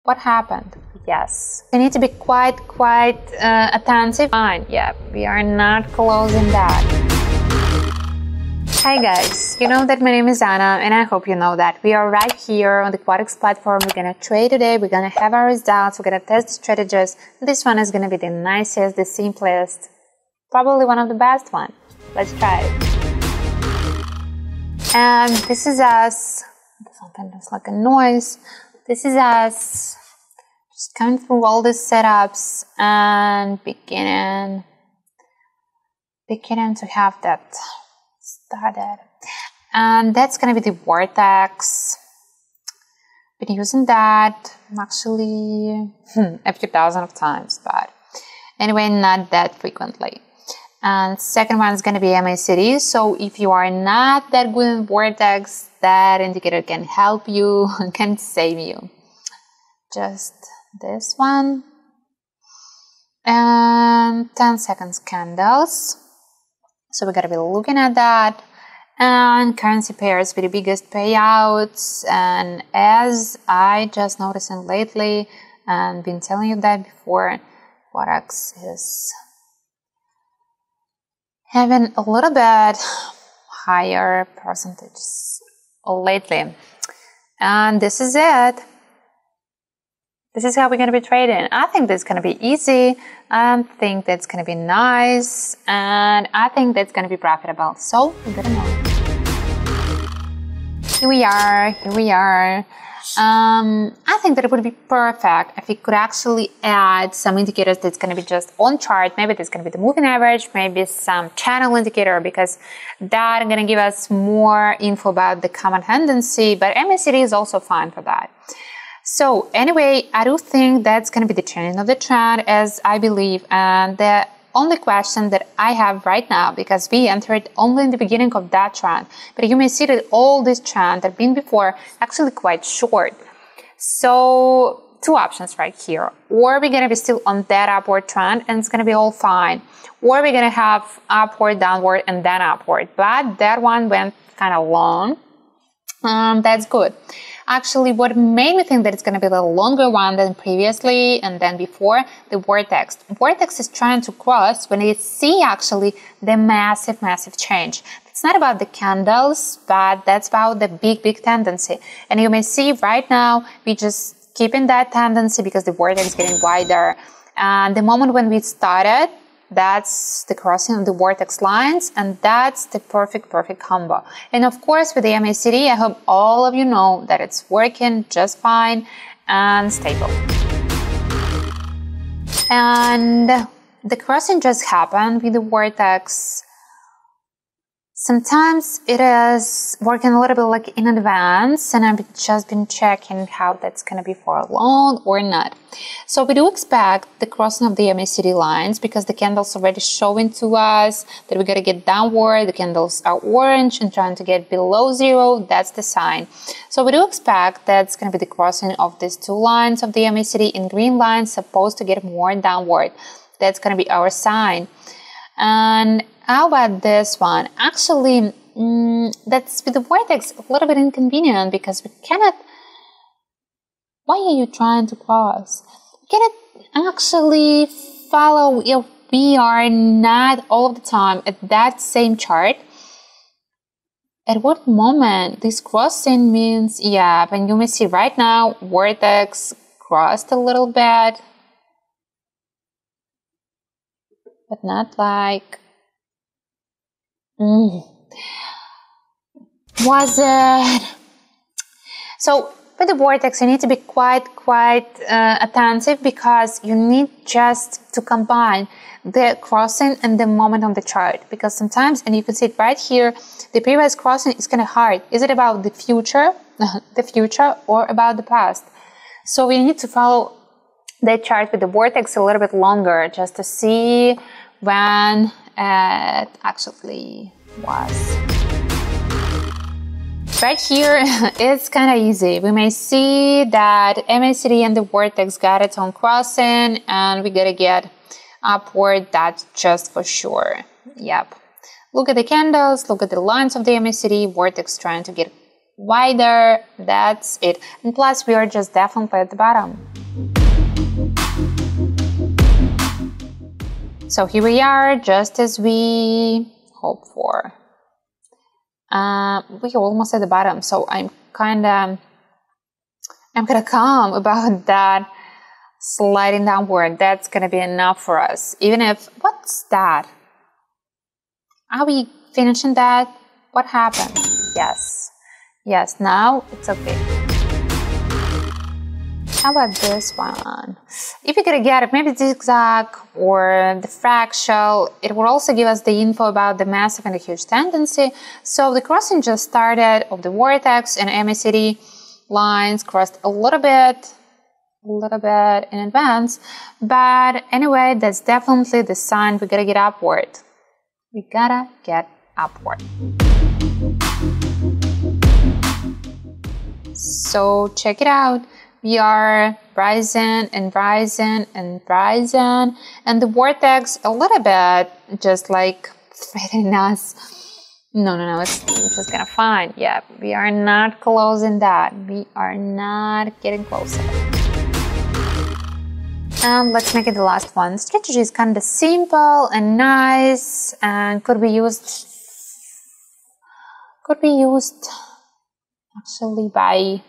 What happened? Yes. We need to be quite attentive. Fine, yeah, we are not closing that. Hi guys, you know that my name is Anna and I hope you know that. We are right here on the Quotex platform. We're gonna trade today, we're gonna have our results, we're gonna test the strategies. This one is gonna be the nicest, the simplest, probably one of the best one. Let's try it. And this is us, something that's like a noise. This is us just going through all these setups and beginning to have that started. And that's going to be the Vortex. Been using that actually a few thousand of times, but anyway, not that frequently. And second one is going to be MACD. So if you are not that good in Vortex, that indicator can help you, can save you. Just this one. And 10 seconds candles. So we got to be looking at that. And currency pairs with the biggest payouts. And as I just noticing lately, and been telling you that before, Quotex is having a little bit higher percentages lately. And this is it. This is how we're going to be trading. I think that's going to be easy. I think that's going to be nice. And I think that's going to be profitable. So, we're going to know. Here we are. I think that it would be perfect if we could actually add some indicators that's going to be just on chart. Maybe that's going to be the moving average, maybe some channel indicator, because that is going to give us more info about the common tendency, but MACD is also fine for that. So anyway, I do think that's going to be the changing of the trend, as I believe, and the only question that I have right now, because we entered only in the beginning of that trend, but you may see that all this trend that have been before actually quite short. So two options right here. Or we're going to be still on that upward trend and it's going to be all fine. Or we're going to have upward, downward, and then upward. But that one went kind of long. That's good. Actually, what made me think that it's going to be a little longer one than previously and then before, the Vortex. Vortex is trying to cross when it see actually the massive change. It's not about the candles, but that's about the big tendency. And you may see right now, we just keeping that tendency because the Vortex is getting wider. And the moment when we started, that's the crossing of the Vortex lines, and that's the perfect combo. And of course, with the MACD, I hope all of you know that it's working just fine and stable. And the crossing just happened with the Vortex. Sometimes it is working a little bit like in advance, and I've just been checking how that's going to be for long or not. So we do expect the crossing of the MACD lines because the candles already showing to us that we're going to get downward. The candles are orange and trying to get below zero. That's the sign. So we do expect that's going to be the crossing of these two lines of the MACD in green lines supposed to get more downward. That's going to be our sign. And how about this one? Actually, that's with the Vortex a little bit inconvenient because we cannot. Why are you trying to cross? We cannot actually follow if we are not all of the time at that same chart. At what moment this crossing means, yeah, and you may see right now, Vortex crossed a little bit, but not like. Was it? So with the Vortex, you need to be quite attentive because you need just to combine the crossing and the moment on the chart. Because sometimes, and you can see it right here, the previous crossing is kind of hard. Is it about the future, or about the past? So we need to follow the chart with the Vortex a little bit longer just to see when it actually was. Right here, it's kind of easy. We may see that MACD and the Vortex got its own crossing and we gotta get upward, that's just for sure. Yep. Look at the candles, look at the lines of the MACD, Vortex trying to get wider, that's it. And plus, we are just definitely at the bottom. So here we are, just as we hoped for. We're almost at the bottom, so I'm kind of calm about that sliding downward. That's gonna be enough for us. Even if, what's that? Are we finishing that? What happened? Yes, now it's okay. How about this one? If you're gonna get it, maybe zigzag or the fractal, it will also give us the info about the massive and the huge tendency. So the crossing just started of the vortex and MACD lines crossed a little bit in advance. But anyway, that's definitely the sign we gotta get upward. We gotta get upward. So check it out. We are rising and rising and rising, and the vortex a little bit just like threatening us. No, it's just gonna fine. Yeah, we are not closing that. We are not getting closer. And let's make it the last one. The strategy is kind of simple and nice, and could be used actually by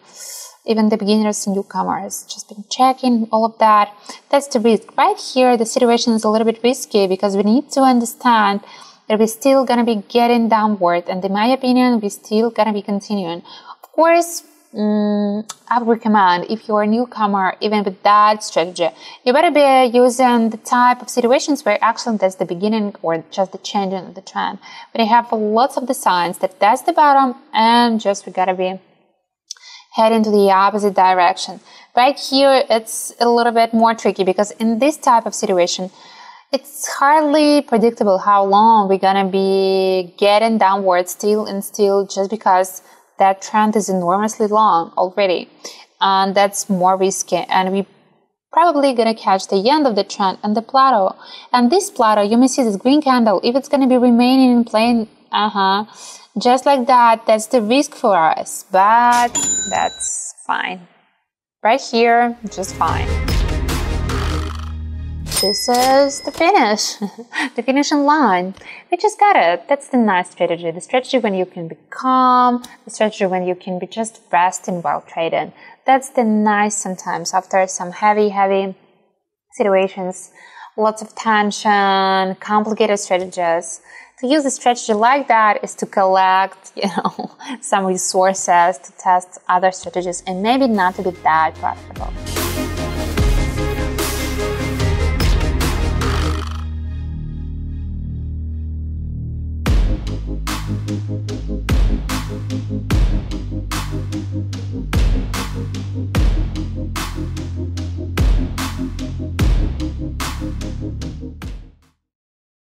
even the beginners and newcomers. Just been checking all of that. That's the risk. Right here, the situation is a little bit risky because we need to understand that we're still gonna be getting downward, and in my opinion, we're still gonna be continuing. Of course, I would recommend, if you're a newcomer, even with that strategy, you better be using the type of situations where actually that's the beginning or just the changing of the trend. But you have lots of the signs that that's the bottom, and just we gotta be heading to the opposite direction. Right here, it's a little bit more tricky because in this type of situation, it's hardly predictable how long we're gonna be getting downward still and still, just because that trend is enormously long already, and that's more risky, and we probably gonna catch the end of the trend and the plateau. And this plateau, you may see this green candle, if it's gonna be remaining in plain, just like that, that's the risk for us, but that's fine. Right here, just fine. This is the finish, the finishing line. We just got it. That's the nice strategy. The strategy when you can be calm, the strategy when you can be just resting while trading. That's the nice sometimes after some heavy situations, lots of tension, complicated strategies. To use a strategy like that is to collect, some resources to test other strategies and maybe not to be that profitable.